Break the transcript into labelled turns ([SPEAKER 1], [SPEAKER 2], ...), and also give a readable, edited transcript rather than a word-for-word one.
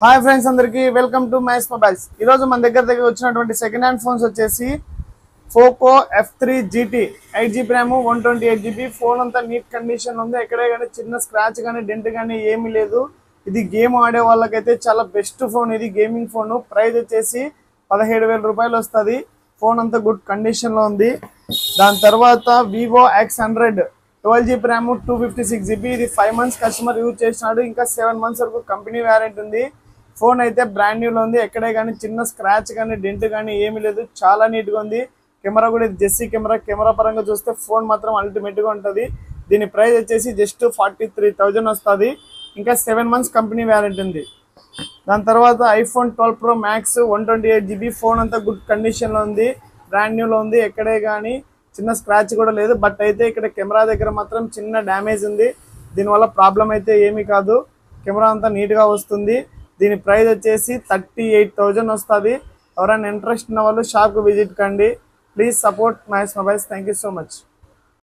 [SPEAKER 1] Hi friends అందరికి welcome to mice mobiles. ఈ రోజు మన దగ్గర వచ్చినటువంటి సెకండ్ హ్యాండ్ ఫోన్స్ వచ్చేసి Poco F3 GT 8GB RAM 128GB. Phone అంతా నీట్ కండిషన్ ఉంది. ఎక్కడే కానీ చిన్న స్క్రాచ్ కానీ డెంట్ కానీ ఏమీ లేదు. ఇది గేమ్ ఆడే వాళ్ళకైతే చాలా బెస్ట్ ఫోన్. ఇది గేమింగ్ ఫోన్. ప్రైస్ వచ్చేసి 17,000 రూపాయలు వస్తుంది. ఫోన్ అంతా గుడ్ కండిషన్ లో ఉంది. దాని తర్వాత Vivo X100 12GB RAM 256GB. ఇది 5 months కస్టమర్ యూజ్ చేసినాడు. ఇంకా 7 months వరకు కంపెనీ వారంటీ ఉంది. ఫోన్ అయితే బ్రాండ్ న్యూ లో ఉంది. ఎక్కడే కానీ చిన్న స్క్రాచ్ కానీ డెంట్ కానీ ఏమీ లేదు. చాలా నీట్ గా ఉంది. కెమెరా కూడా జెస్సీ కెమెరా పరంగా చూస్తే ఫోన్ మాత్రం అల్టిమేట్ గా ఉంటుంది. దీని ప్రైస్ వచ్చేసి జస్ట్ 43,000 వస్తుంది. ఇంకా 7 months కంపెనీ వారంటీ ఉంది. దాని తర్వాత iPhone 12 Pro Max 128GB. Phone అంతా గుడ్ కండిషన్ లో ఉంది. బ్రాండ్ న్యూ లో ఉంది. ఎక్కడే కానీ చిన్న స్క్రాచ్ కూడా లేదు. బట్ అయితే ఇక్కడ కెమెరా దగ్గర మాత్రం చిన్న డ్యామేజ్ ఉంది. దీనివల్ల ప్రాబ్లం అయితే ఏమీ కాదు. కెమెరా అంతా నీట్ గా వస్తుంది. దీని ప్రైస్ వచ్చేసి 38,000 వస్తుంది. ఎవరైనా ఇంట్రెస్ట్ ఉన్న వాళ్ళు షాప్కి విజిట్ కండి. Please support mice mobiles. Thank you so much.